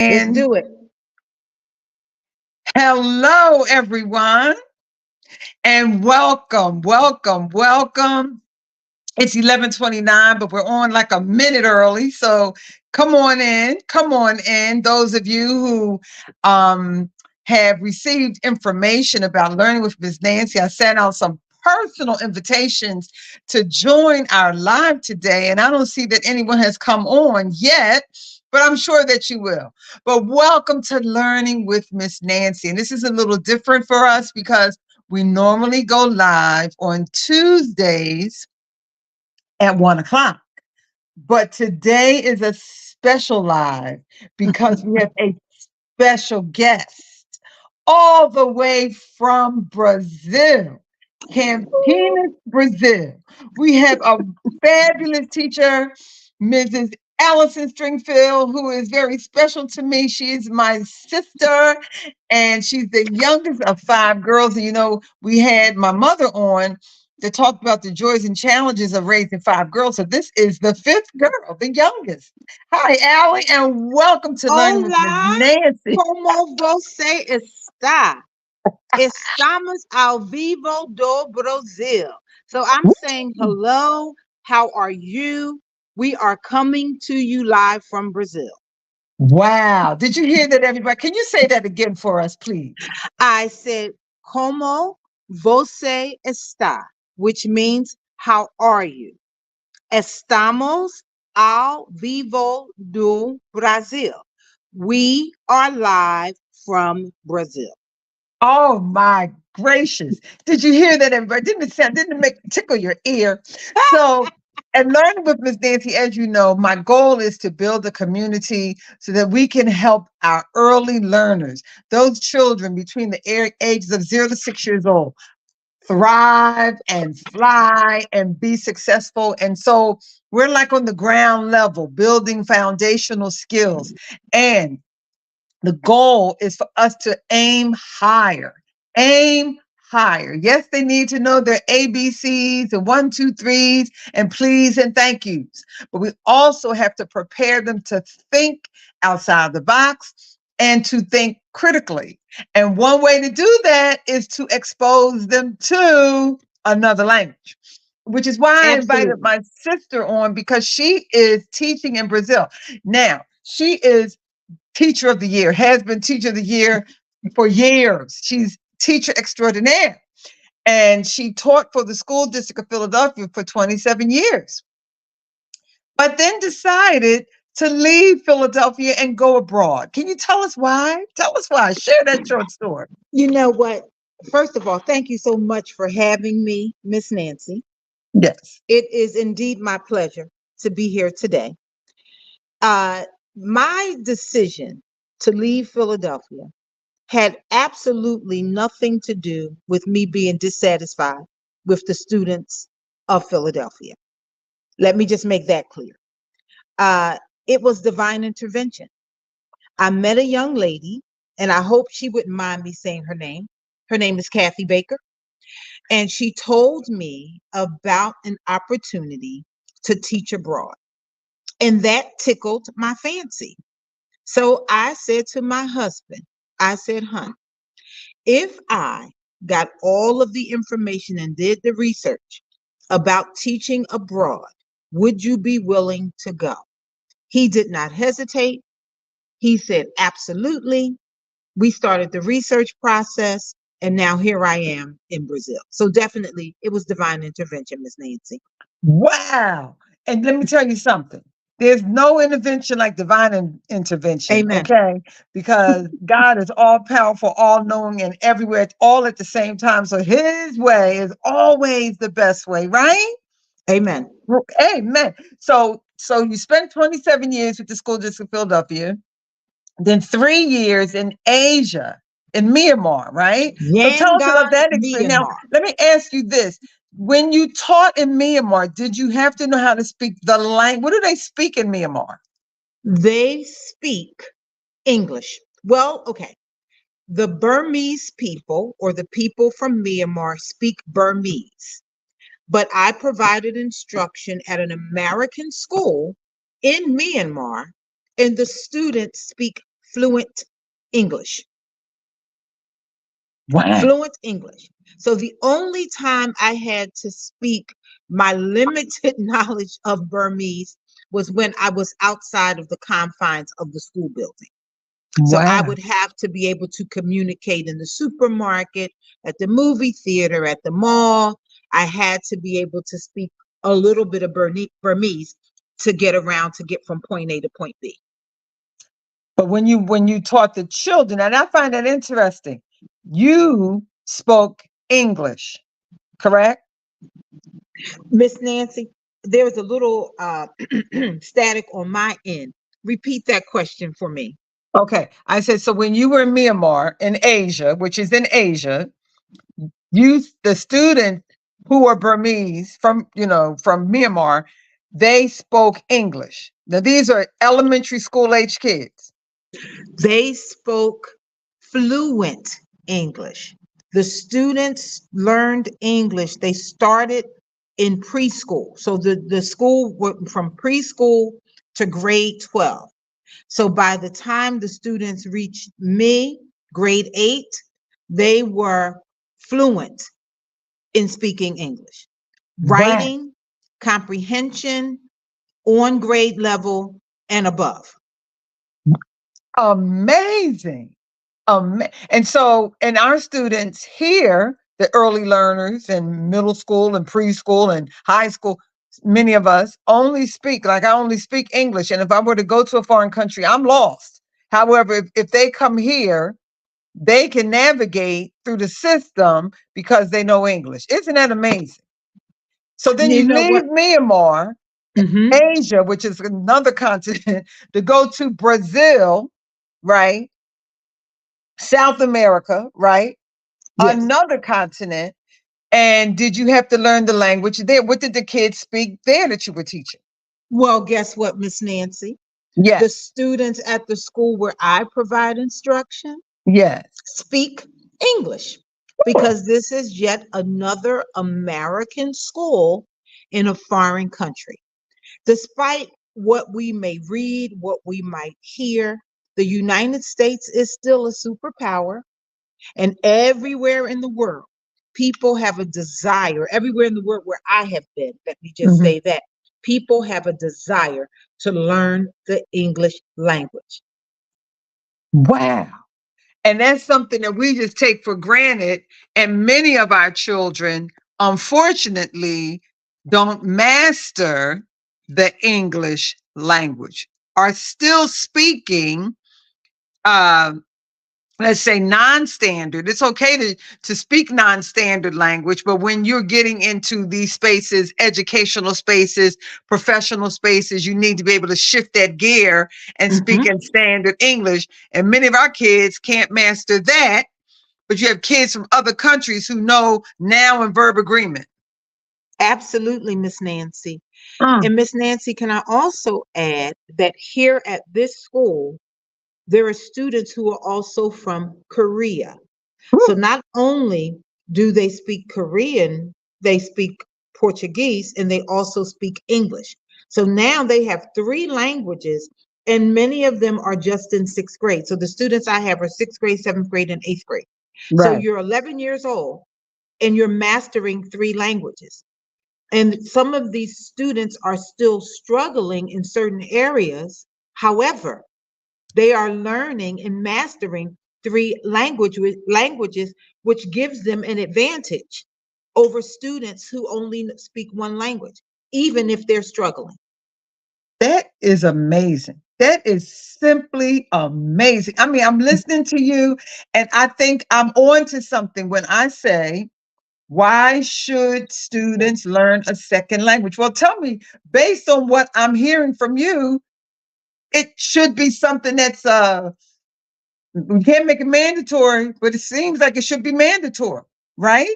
Let's And do it. hello, everyone, and welcome, welcome, welcome. It's 11:29, but we're on like a minute early. So come on in, come on in. Those of you who have received information about Learning with Ms. Nancy, I sent out some personal invitations to join our live today. And I don't see that anyone has come on yet, but I'm sure that you will. But welcome to Learning with Miss Nancy. And this is a little different for us because we normally go live on Tuesdays at 1 o'clock. But today is a special live because we have a special guest all the way from Brazil, Campinas, Brazil. We have a fabulous teacher, Mrs. Allison Stringfield, who is very special to me. She is my sister, and she's the youngest of five girls. And we had my mother on to talk about the joys and challenges of raising five girls. So this is the fifth girl, the youngest. Hi, Allie, and welcome to Learning with Miss Hola, Nancy. ¿cómo você está? Estamos ao vivo do Brasil. So I'm saying hello. How are you? We are coming to you live from Brazil. Wow. Did you hear that, everybody? Can you say that again for us, please? I said, como você está? Which means, how are you? Estamos ao vivo do Brasil. We are live from Brazil. Oh my gracious. Did you hear that, everybody? Didn't it make tickle your ear? So, and Learning with Miss Nancy, as you know, my goal is to build a community so that we can help our early learners, those children between the ages of 0 to 6 years old, thrive and fly and be successful. And so we're like on the ground level, building foundational skills. And the goal is for us to aim higher. Aim higher. Yes, they need to know their ABCs and one, two, threes, and please and thank yous. But we also have to prepare them to think outside the box and to think critically. And one way to do that is to expose them to another language, which is why I invited Absolutely. my sister on because she is teaching in Brazil. Now, she is teacher of the year, has been teacher of the year for years. She's teacher extraordinaire. And she taught for the school district of Philadelphia for 27 years, but then decided to leave Philadelphia and go abroad. Can you tell us why? Tell us why. Share that short story. You know what? First of all, thank you so much for having me, Miss Nancy. Yes. It is indeed my pleasure to be here today. Uh, my decision to leave Philadelphia had absolutely nothing to do with me being dissatisfied with the students of Philadelphia. Let me just make that clear. Uh, it was divine intervention. I met a young lady, and I hope she wouldn't mind me saying her name. Her name is Kathy Baker. And she told me about an opportunity to teach abroad. And that tickled my fancy. So I said to my husband, I said, "Hun, if I got all of the information and did the research about teaching abroad, would you be willing to go?" He did not hesitate. He said, "Absolutely." We started the research process, and now here I am in Brazil. So definitely it was divine intervention, Miss Nancy. Wow. And let me tell you something. There's no intervention like divine intervention, Amen. okay? Because God is all powerful, all knowing, and everywhere, all at the same time. So his way is always the best way, right? Amen. Amen. So you spent 27 years with the school district of Philadelphia, then 3 years in Asia, in Myanmar, right? So tell us about Yangon, that experience. Now, Myanmar. let me ask you this. When you taught in Myanmar, did you have to know how to speak the language? What do they speak in Myanmar? They speak English. Well, okay. The Burmese people or the people from Myanmar speak Burmese, but I provided instruction at an American school in Myanmar, and the students speak fluent English. Wow. Fluent English. So the only time I had to speak my limited knowledge of Burmese was when I was outside of the confines of the school building. So I Wow. would have to be able to communicate in the supermarket, at the movie theater, at the mall. I had to be able to speak a little bit of Burmese to get around, to get from point A to point B. But when you taught the children, and I find that interesting, you spoke English, correct? Miss Nancy, there was a little static on my end. Repeat that question for me. Okay. I said, so when you were in Myanmar in Asia, which is in Asia, the students who were Burmese from, from Myanmar, they spoke English. Now these are elementary school age kids. They spoke fluent English. The students learned English. They started in preschool. So the school went from preschool to grade 12. So by the time the students reached me, grade 8, they were fluent in speaking English. Wow. Writing, comprehension, on grade level and above. Amazing. And so, and our students here, the early learners in middle school and preschool and high school, many of us only speak, like I only speak English. And if I were to go to a foreign country, I'm lost. However, if they come here, they can navigate through the system because they know English. Isn't that amazing? So then You you know leave what? Myanmar, Mm-hmm. Asia, which is another continent, to go to Brazil, right? South America, right? Yes. Another continent. And did you have to learn the language there? What did the kids speak there that you were teaching? Well, guess what, Miss Nancy? The Yes, students at the school where I provide instruction yes. speak English because this is yet another American school in a foreign country. Despite what we may read, what we might hear, the United States is still a superpower. And everywhere in the world, people have a desire, everywhere in the world where I have been, let me just Mhm. say that, people have a desire to learn the English language. Wow. And that's something that we just take for granted. And many of our children, unfortunately, don't master the English language, are still speaking uh, let's say non-standard. It's okay to speak non-standard language, but when you're getting into these spaces, educational spaces, professional spaces, you need to be able to shift that gear and speak Mhm. in standard English. And many of our kids can't master that, but you have kids from other countries who know now in verb agreement. Absolutely, Miss Nancy. Mm. And Miss Nancy, can I also add that here at this school, there are students who are also from Korea. So Woo. not only do they speak Korean, they speak Portuguese and they also speak English. So now they have three languages, and many of them are just in sixth grade. So the students I have are sixth grade, seventh grade, and eighth grade. So Right. you're 11 years old and you're mastering three languages. And some of these students are still struggling in certain areas. However, they are learning and mastering languages, which gives them an advantage over students who only speak one language, even if they're struggling. That is amazing. That is simply amazing. I mean, I'm listening to you and I think I'm on to something when I say, why should students learn a second language? Well, tell me, based on what I'm hearing from you, it should be something that's we can't make it mandatory, but it seems like it should be mandatory, right?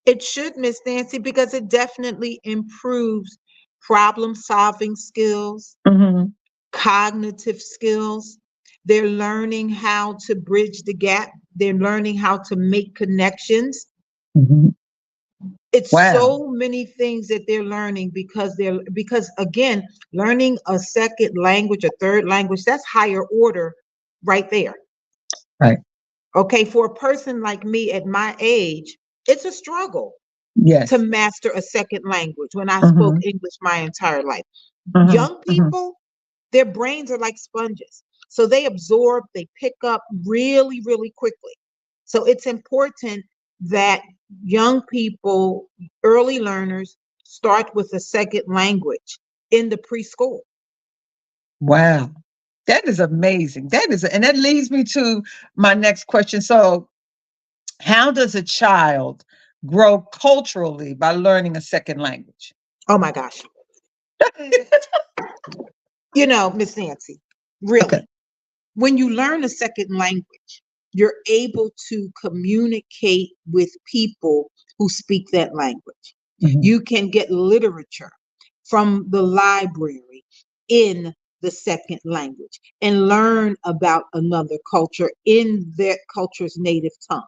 It should, Miss Nancy, because it definitely improves problem solving skills, Mm-hmm. cognitive skills. They're learning how to bridge the gap. They're learning how to make connections. Mm-hmm. It's Wow. so many things that they're learning because again, learning a second language, a third language, that's higher order right there. Right. Okay, for a person like me at my age, it's a struggle Yes. to master a second language when I spoke Mhm. English my entire life. Mhm. Young Mhm. people, their brains are like sponges. So they absorb, they pick up really, really quickly. So it's important that young people, early learners, start with a second language in the preschool. Wow. That is amazing. And that leads me to my next question. So, how does a child grow culturally by learning a second language? Oh my gosh. Miss Nancy, Okay. really, when you learn a second language, you're able to communicate with people who speak that language. Mhm. You can get literature from the library in the second language and learn about another culture in their culture's native tongue.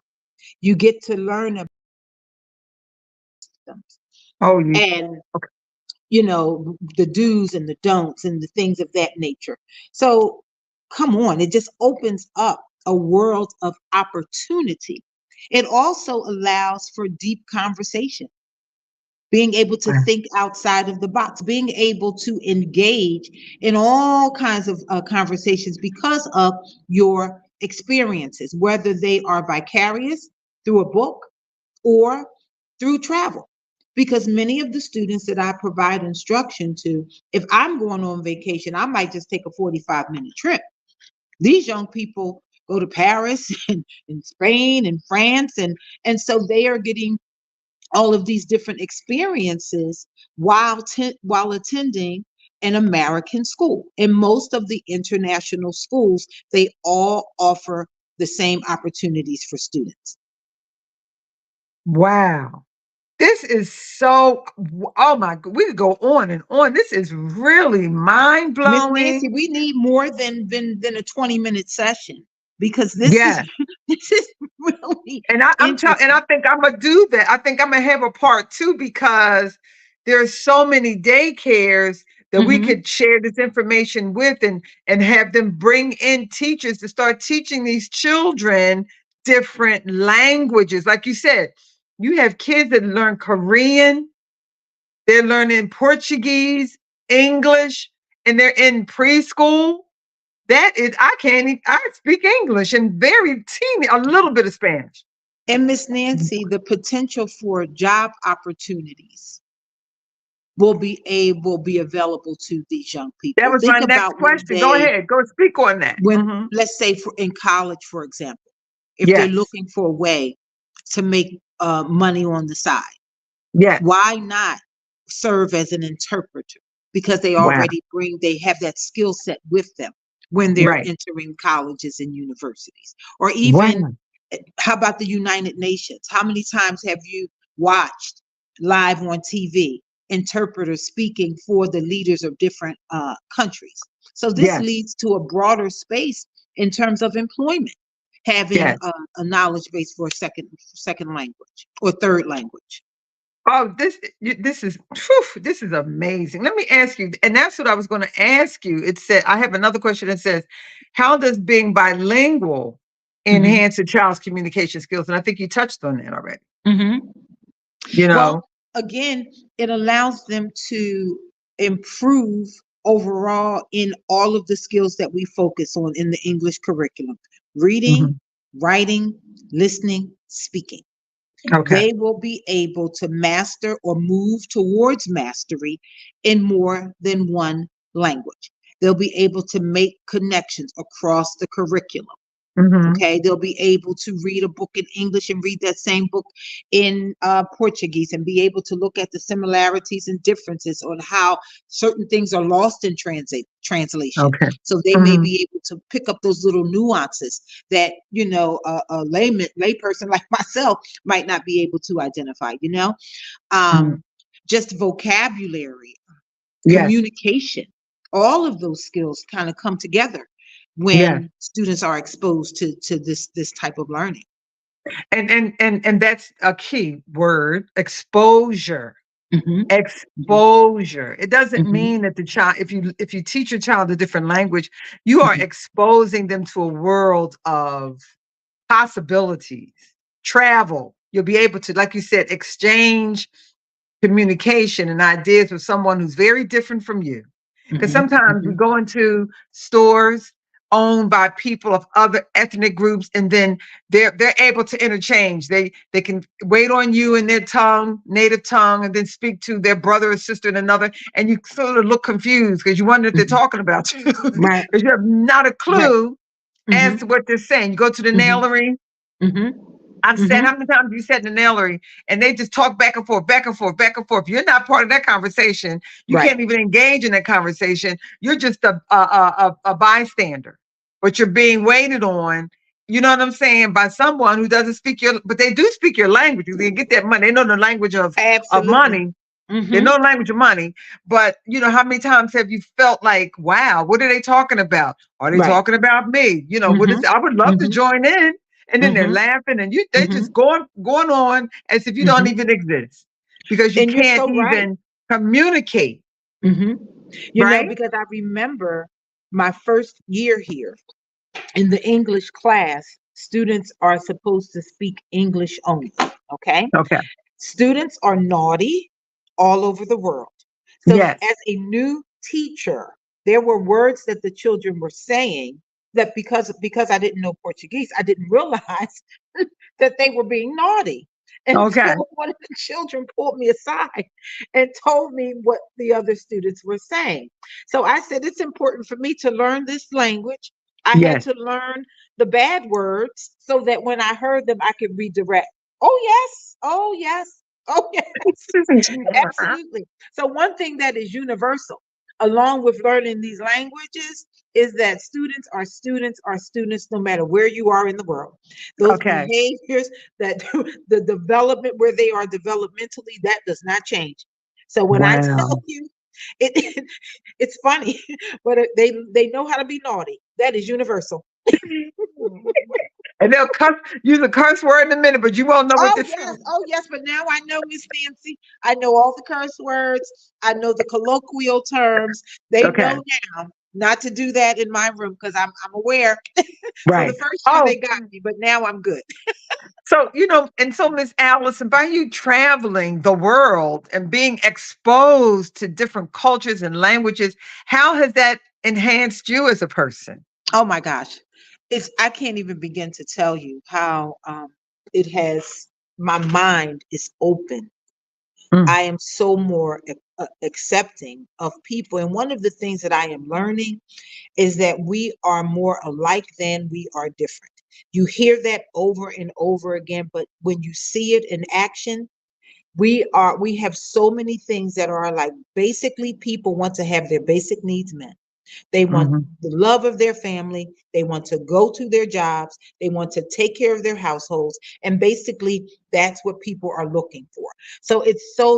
You get to learn about them Oh, you and okay. the do's and the don'ts and the things of that nature. So come on, it just opens up a world of opportunity. It also allows for deep conversation, being able to Wow. think outside of the box, being able to engage in all kinds of conversations because of your experiences, whether they are vicarious through a book or through travel. Because many of the students that I provide instruction to, if I'm going on vacation, I might just take a 45-minute trip. These young people go to Paris and Spain and France, and so they are getting all of these different experiences while attending an American school. And most of the international schools, they all offer the same opportunities for students. Wow. This is so, oh my, we could go on and on. This is really mind Miss Nancy, blowing. we need more than a 20-minute session because this is Yeah. this is really And interesting. I think I'm gonna do that. I think I'm gonna have a part two because there's so many daycares that we Mhm. could share this information with and have them bring in teachers to start teaching these children different languages. Like you said, you have kids that learn Korean, they're learning Portuguese, English, and they're in preschool. That is, I speak English and very teeny, a little bit of Spanish. And Miss Nancy, the potential for job opportunities will be available to these young That people. was my Think next about when question. Go ahead. Go speak on that. when Mhm. let's say in college, for example, if they're Yes. looking for a way to make money on the side, Yes. why not serve as an interpreter? Because Wow. they have that skill set with them when they're Right. entering colleges and universities. Or even, Wow. how about the United Nations? How many times have you watched live on TV interpreters speaking for the leaders of different countries? So this Yes. leads to a broader space in terms of employment, having Yes. a knowledge base for a second language or third language. Oh, this is amazing. Let me ask you, and that's what I was going to ask you. It said I have another question that says, how does being bilingual Mhm. enhance a child's communication skills? And I think you touched on that already. Mhm. You Well, know, again, it allows them to improve overall in all of the skills that we focus on in the English curriculum: reading, Mhm. writing, listening, speaking. Okay. They will be able to master or move towards mastery in more than one language. They'll be able to make connections across the curriculum. Mhm. Okay, they'll be able to read a book in English and read that same book in Portuguese and be able to look at the similarities and differences on how certain things are lost in translation. Okay. So they may Mhm. be able to pick up those little nuances that a layperson like myself might not be able to identify. Mhm. Um, just vocabulary, Yes. communication, all of those skills kind of come together Yes. when students are exposed to this type of learning. And that's a key word, exposure. Mhm. Mhm. Exposure. It doesn't Mhm. mean that the child, if you teach your child a different language, you are Mhm. exposing them to a world of possibilities, travel. You'll be able to, like you said, exchange communication and ideas with someone who's very different from you. Because Mhm. sometimes we Mhm. go into stores owned by people of other ethnic groups, and then they're able to interchange. They can wait on you in their tongue, native tongue, and then speak to their brother or sister in another, and you sort of look confused because you wonder if they're Mhm. talking about you Right. because you have not a Right. clue as Mhm. to what they're saying. You go to the Mhm. nailery. Mhm. I've said, Mhm. how many times you said in the nailery, and they just talk back and forth, back and forth, back and forth. You're not part of that conversation. You Right. can't even engage in that conversation. You're just a bystander, but you're being waited on. You know what I'm saying? By someone who doesn't speak your, but they do speak your language. They get that money. They know the language of Absolutely. money. They Mhm. know the language of money. But you know, how many times have you felt like, wow, what are they talking about? Are they Right. talking about me? You know, what is? Mhm. I would love to Mhm. join in, and then they're Mhm. laughing, and they just Mhm. going on as if you don't Mhm. even exist because you And you're can't so right. even communicate, Mhm. right? Because I remember my first year here in the English class, students are supposed to speak English only. Okay. Okay. Students are naughty all over the world. So, Yes. as a new teacher, there were words that the children were saying that because I didn't know Portuguese, I didn't realize that they were being naughty. Okay. Until one of the children pulled me aside and told me what the other students were saying. So I said, it's important for me to learn this language. I had Yes. to learn the bad words so that when I heard them, I could redirect. Oh, yes. Oh, yes. Oh, yes. Absolutely. So, one thing that is universal, along with learning these languages, is that students are students are students no matter where you are in the world. Those Okay. behaviors, that the development where they are developmentally, that does not change. So, when I tell Wow. you, it's funny, but they know how to be naughty. That is universal. And they'll use a curse word in a minute, but you won't know what Oh they're yes, saying. oh yes, but now I know Miss Nancy. I know all the curse words. I know the colloquial terms. They Okay. know now not to do that in my room because I'm aware. So the Right. first year Oh, they got me, but now I'm good. so, and so Miss Allison, by you traveling the world and being exposed to different cultures and languages, how has that enhanced you as a person? Oh my gosh, it's I can't even begin to tell you how it has. My mind is open. Mm, I am so more accepting of people, and one of the things that I am learning is that we are more alike than we are different. You hear that over and over again, but when you see it in action, we have so many things that are like basically people want to have their basic needs met. They want mhm, the love of their family, they want to go to their jobs, they want to take care of their households, and basically that's what people are looking for. So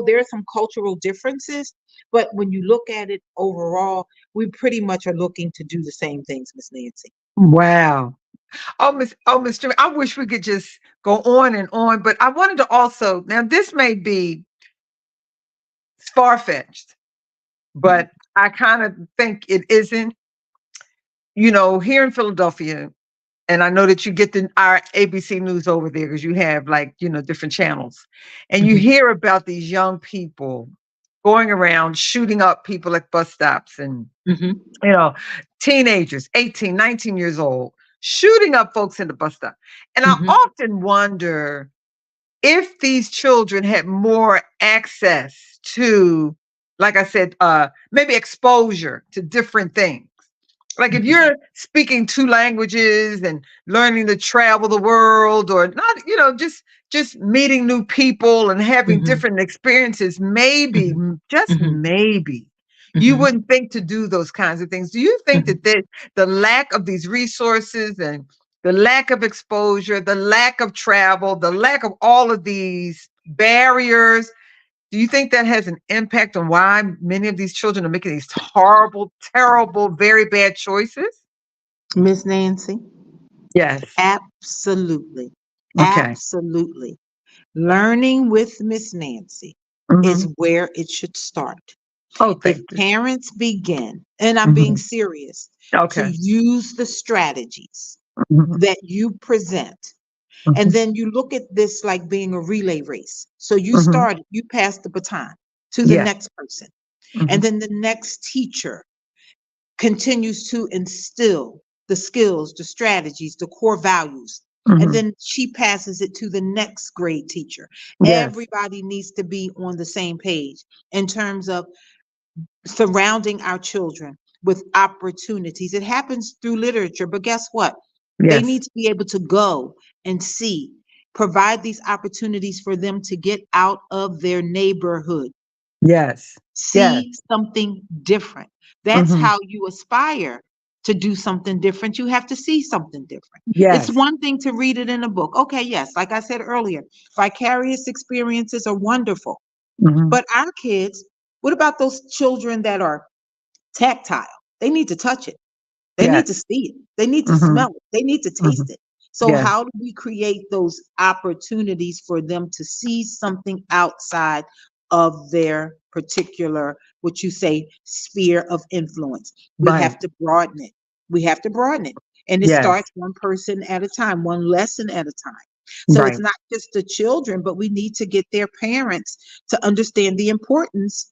there are some cultural differences, but when you look at it overall, we pretty much are looking to do the same things, Miss Nancy. wow. Miss Jimmy, I wish we could just go on, but I wanted to also, now this may be far-fetched, Mhm. but I kind of think it isn't. Here in Philadelphia, and I know that you get our ABC News over there because you have, like, different channels, and you Mhm. hear about these young people going around shooting up people at bus stops, and Mhm. you know, teenagers, 18, 19 years old, shooting up folks in the bus stop. And I Mhm. often wonder if these children had more access to, like I said, maybe exposure to different things. Like if Mhm. you're speaking two languages and learning to travel the world, or not, just meeting new people and having Mhm. different experiences, maybe, Mhm. just Mhm. maybe, you Mhm. wouldn't think to do those kinds of things. Do you think that Mhm. the lack of these resources and the lack of exposure, the lack of travel, the lack of all of these barriers, do you think that has an impact on why many of these children are making these horrible, terrible, very bad choices? Miss Nancy, Yes. absolutely. Okay. Absolutely. Learning with Miss Nancy. is where it should start. Oh, If thank you. parents begin, and I'm being Mhm. serious, to Okay. use the strategies Mhm. that you present, and Mhm. then you look at this like being a relay race. So you Mhm. started, you passed the baton to the Yeah. next person, and Mhm. then the next teacher continues to instill the skills, the strategies, the core values. And Mhm. then she passes it to the next grade teacher. Yes. Everybody needs to be on the same page in terms of surrounding our children with opportunities. It happens through literature, but guess what? They Yes. need to be able to go and see, provide these opportunities for them to get out of their neighborhood, Yes. Yes. see something different. That's Mhm. how you aspire to do something different. You have to see something different. It's Yes. one thing to read it in a book. Okay, yes, like I said earlier, vicarious experiences are wonderful. Mhm. But our kids, what about those children that are tactile? They need to touch it. They need to Yes. see it. They need to Mhm. smell it. They need to taste Mhm. it. So Yes. how do we create those opportunities for them to see something outside of their particular, what you say, sphere of influence? We Right. have to broaden it. We have to broaden it. And it Yes. starts one person at a time, one lesson at a time. So it's Right. not just the children, but we need to get their parents to understand the importance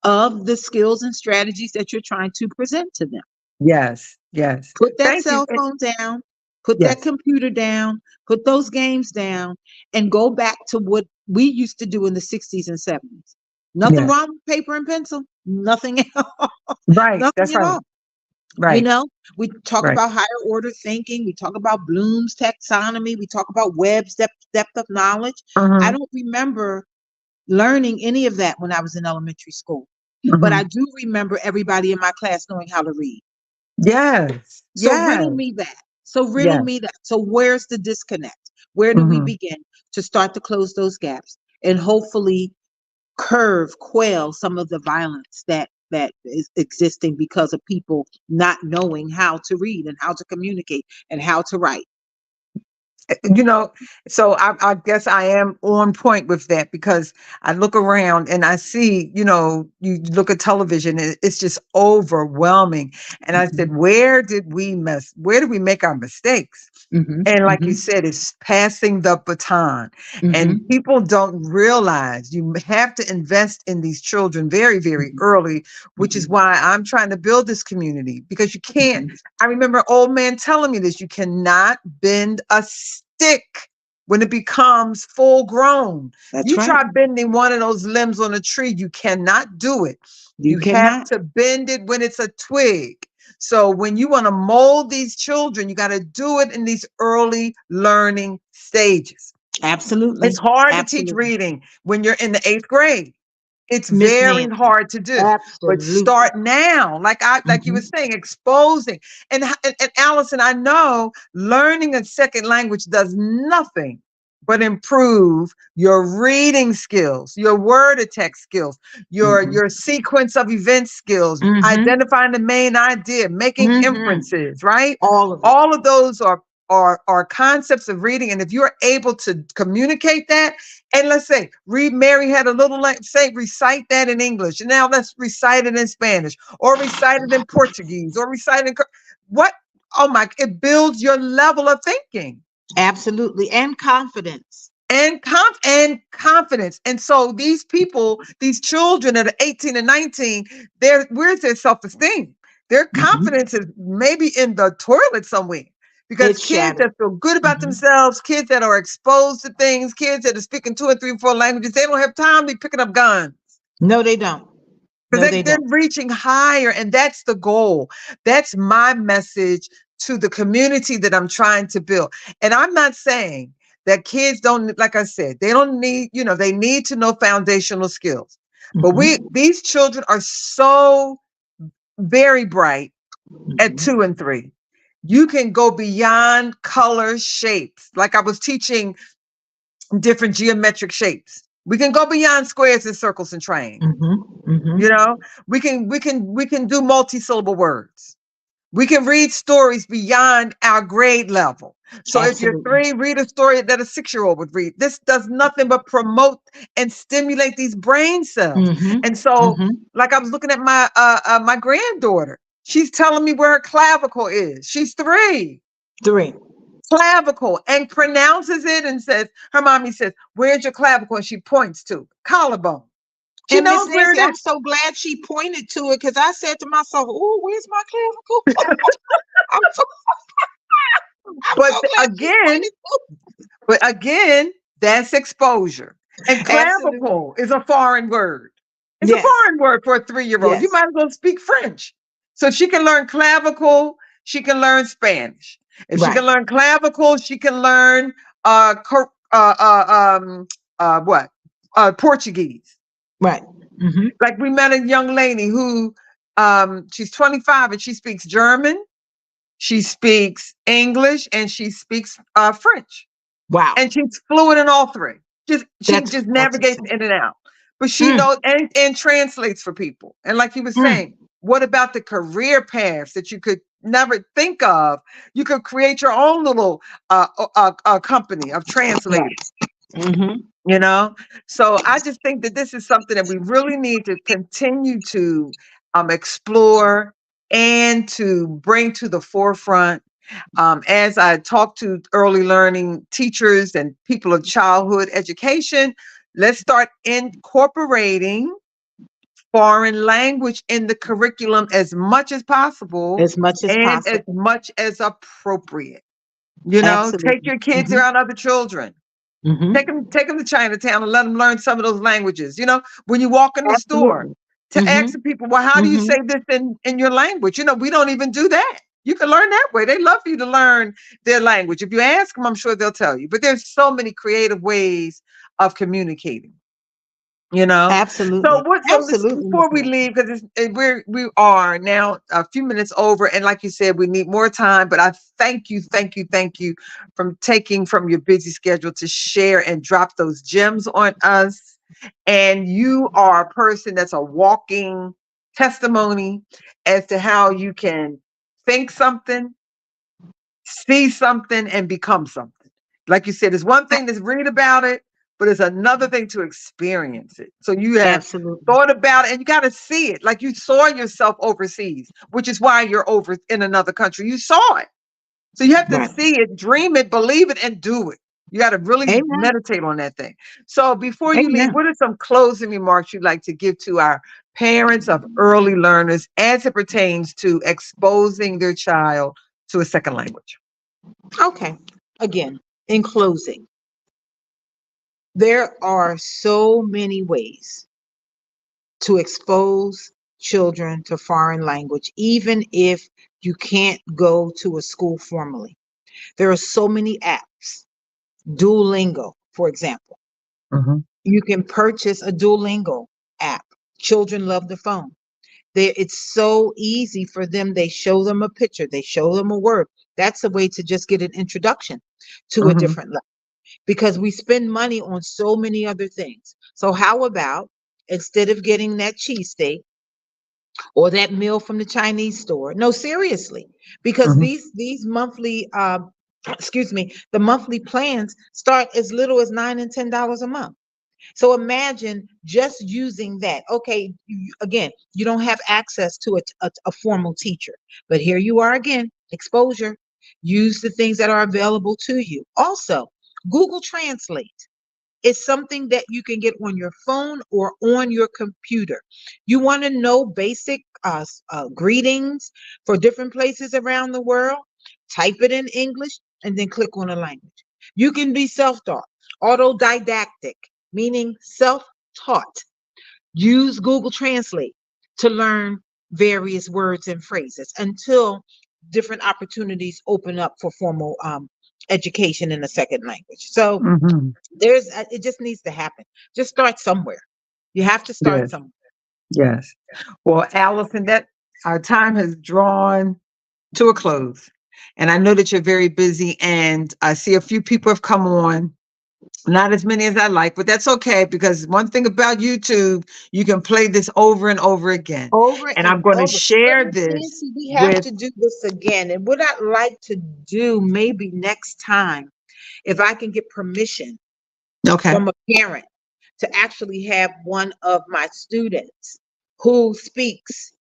of the skills and strategies that you're trying to present to them. Yes. Yes. Put that Thank you. cell phone down, put that Yes. computer down, put those games down, and go back to what we used to do in the 60s and 70s. Nothing Yes. wrong with paper and pencil, nothing else, Right. nothing That's at right. all. You Right. know, we talk Right. about higher order thinking, we talk about Bloom's taxonomy, we talk about Webb's depth of knowledge. I Mhm. don't remember learning any of that when I was in elementary school, but I Mhm. do remember everybody in my class knowing how to read. Yes. So riddle Yes. me that. So riddle Yes. me that. So where's the disconnect? Where do we Mhm. begin to start to close those gaps and hopefully quell some of the violence that is existing because of people not knowing how to read and how to communicate and how to write. You know, so I guess I am on point with that because I look around and I see, you look at television, it's just overwhelming. And I said, Mhm, where did we make our mistakes? mhm, And like you mhm, said, it's passing the baton. And mhm, people don't realize you have to invest in these children very, very mhm, early, which is mhm, why I'm trying to build this community because you can't. mhm. I remember old man telling me this, you cannot bend a stick when it becomes full grown. That's You right. try bending one of those limbs on a tree, you cannot do it. You You have cannot. to bend it when it's a twig. So when you want to mold these children, you got to do it in these early learning stages. It's Absolutely. hard to teach Absolutely. reading when you're in the 8th grade. It's Miss very Nancy. hard to do. But Absolutely. start now, like you were Mhm. saying, exposing. And Allison, I know learning a second language does nothing but improve your reading skills, your word of text skills, Mhm. your sequence of event skills, Mhm. identifying the main idea, making Mhm. inferences, right? All of it. All of those are concepts of reading. And if you're able to communicate that, and let's say, read Mary had a little, say, recite that in English. And now let's recite it in Spanish or recite it in Portuguese or recite it in what? Oh my, it builds your level of thinking Absolutely. And confidence. and confidence. And so these people, these children that are 18 and 19, where's their self-esteem? Their Mhm. confidence is maybe in the toilet somewhere. Because It's kids shattered. that feel good about Mhm. themselves, kids that are exposed to things, kids that are speaking 2 and 3 and 4 languages, they don't have time to be picking up guns No, they don't. No, because they they're don't. reaching higher. And that's the goal. That's my message to the community that I'm trying to build. And I'm not saying that kids don't, like I said, they don't need, they need to know foundational skills. But Mhm. these children are so very bright at Mhm. 2 and 3. You can go beyond color shapes. Like I was teaching different geometric shapes. We can go beyond squares and circles and triangles. Mhm. Mhm. You know, we can do multi-syllable words. We can read stories beyond our grade level. So if you're Absolutely. 3, read a story that a 6-year-old would read. This does nothing but promote and stimulate these brain cells. Mm-hmm. And so, Mm-hmm. like I was looking at my granddaughter, she's telling me where her clavicle is. She's 3. 3. Clavicle, and pronounces it and says, her mommy says, "Where's your clavicle?" And she points to collarbone. She And Miss knows where Nancy, it I'm is. so glad she pointed to it because I said to myself, "Oh, where's my clavicle?" I'm so, I'm But so glad she again, pointed to But again, that's exposure. And it. Absolutely. clavicle is a foreign word. It's a Yes. foreign word for a 3-year-old. You Yes. might as well speak French. So she can learn clavicle, she can learn Spanish. If she Right. can learn clavicle, she can learn what? Portuguese. Right. Mm-hmm. Like we met a young lady who she's 25 and she speaks German, she speaks English, and she speaks French. Wow. And she's fluent in all 3. She That's just that's navigates exciting. in and out. But she Mm, knows and translates for people. And like you were mm. saying, what about the career paths that you could never think of? You could create your own little company of Right. translators, Mm-hmm. you know? So I just think that this is something that we really need to continue to explore and to bring to the forefront. As I talk to early learning teachers and people of childhood education, let's start incorporating foreign language in the curriculum as much as possible As much as and as possible. much as appropriate. You know, take Absolutely. your kids Mm-hmm. around other children. Mm-hmm. Take them to Chinatown and let them learn some of those languages. You know, when you walk in the store, Absolutely. to Mm-hmm. ask the people, well, how do you Mm-hmm. say this in your language? You know, we don't even do that. You can learn that way. They love for you to learn their language. If you ask them, I'm sure they'll tell you. But there's so many creative ways of communicating. You know, so Absolutely. what? So this Absolutely, Miss before we Nancy. leave, because we are now a few minutes over, and like you said, we need more time. But I thank you from taking from your busy schedule to share and drop those gems on us. And you are a person that's a walking testimony as to how you can think something, see something, and become something. Like you said, it's one thing to read about it, but it's another thing to experience it. So you have Absolutely. thought about it and you got to see it. Like you saw yourself overseas, which is why you're over in another country. You saw it. So you have to Right. see it, dream it, believe it, and do it. You got to really Amen. meditate on that thing. So before you leave, Amen. what are some closing remarks you'd like to give to our parents of early learners as it pertains to exposing their child to a second language? Okay. Again, in closing, there are so many ways to expose children to foreign language, even if you can't go to a school formally. There are so many apps. Duolingo, for example. Mhm, You can purchase a Duolingo app. Children love the phone. It's so easy for them. They show them a picture, they show them a word. That's a way to just get an introduction to a mhm, different level because we spend money on so many other things. So, how about instead of getting that cheesesteak or that meal from the Chinese store? No, seriously, because mhm. these monthly excuse me, the monthly plans start as little as $9 and $10 a month. So imagine just using that. Okay, again, you don't have access to a formal teacher, but here you are again, exposure. Use the things that are available to you. Also, Google Translate is something that you can get on your phone or on your computer. You want to know basic greetings for different places around the world? Type it in English and then click on a language. You can be self-taught, autodidactic, meaning self-taught. Use Google Translate to learn various words and phrases until different opportunities open up for formal education in a second language. So Mhm. it just needs to happen. Just start somewhere. You have to start Yes, somewhere. yes. Well, Allison, that our time has drawn to a close. And I know that you're very busy, and I see a few people have come on. Not as many as I like, but that's okay because one thing about YouTube, you can play this over and over again. Over And and I'm going to over. But share Miss this Nancy, we have with, to do this again. And what I'd like to do maybe next time, if I can get permission okay, from a parent to actually have one of my students who speaks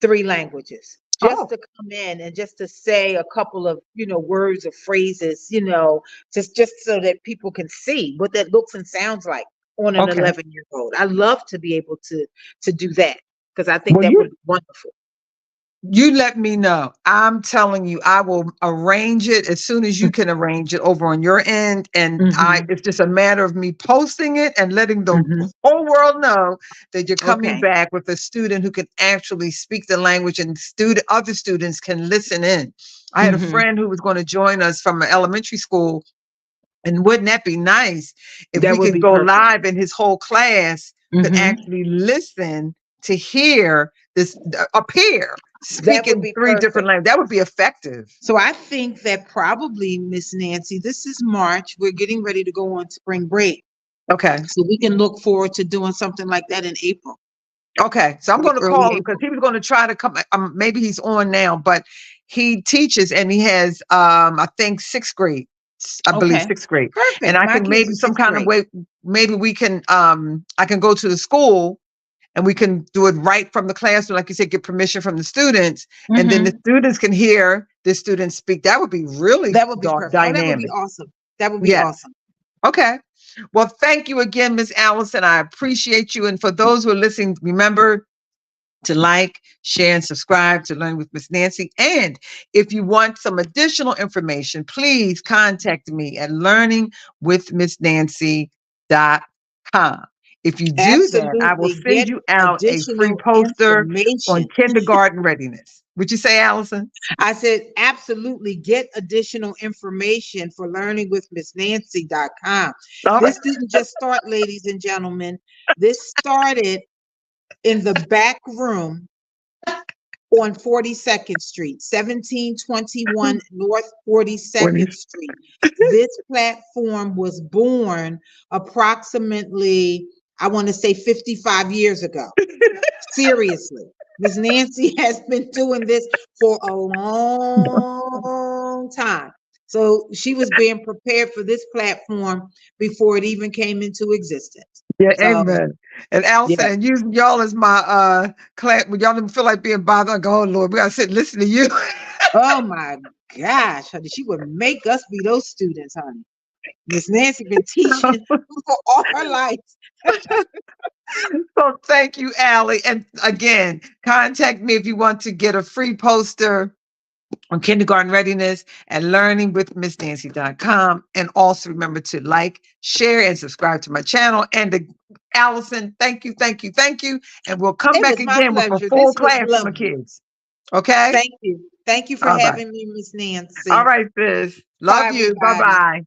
3 languages just oh, to come in and just to say a couple of words or phrases, just so that people can see what that looks and sounds like on an okay. 11-year-old. I love to be able to do that because I think Well, that would be wonderful. you let me know. I'm telling you, I will arrange it as soon as you can arrange it over on your end. And Hmm. it's just a matter of me posting it and letting the Hmm. whole world know that you're coming Okay. back with a student who can actually speak the language and other students can listen in. I had a Hmm. friend who was going to join us from an elementary school. And wouldn't that be nice if That we would could be go perfect. live and his whole class could Hmm. actually listen to hear this appear That would speaking be 3 different perfect. languages? That would be effective. So I think that probably, Miss Nancy, this is March. We're getting ready to go on spring break. Okay. So we can look forward to doing something like that in April, Okay. So I'm going to early call him because April. he was going to try to come. Maybe he's on now, but he teaches and he has, I think, sixth grade. I believe Okay. sixth grade. And Perfect. I My can kids maybe are some sixth kind of grade. way, maybe we can, I can go to the school and we can do it right from the classroom, like you said, get permission from the students, and then the Hmm. students can hear the students speak. That would be really That would be perfect. Oh, that would be dynamic. awesome. That would be Yeah. awesome. Okay. Well, thank you again, Miss Allison. I appreciate you. And for those who are listening, remember to like, share, and subscribe to Learn with Miss Nancy. And if you want some additional information, please contact me at learningwithmissnancy.com. If you do that, I will Absolutely. send Get you out a free additional poster on information. kindergarten readiness. Would you say, Allison? I said, absolutely get additional information for learningwithmissnancy.com. All right. This didn't just start, ladies and gentlemen. This started in the back room on 42nd Street, 1721 North 42nd Street. This platform was born approximately, I want to say 55 years ago. Seriously. Miss Nancy has been doing this for a long time. So she was being prepared for this platform before it even came into existence. Yeah, So, amen. And Allison, yeah. and using y'all as my class, when y'all didn't feel like being bothered, I go, oh Lord, we gotta sit and listen to you. Oh my gosh, honey. She would make us be those students, honey. Miss Nancy been teaching for all her life. So thank you, Allie. And again, contact me if you want to get a free poster on kindergarten readiness at learningwithmissnancy.com. And also remember to like, share, and subscribe to my channel. And Allison, thank you, thank you, thank you. And we'll come It back was my again with a pleasure. full This was class for my lovely. kids. Okay? Thank you. Thank you for All right. having me, Miss All Nancy. right, sis. Love Bye, you. everybody. Bye-bye.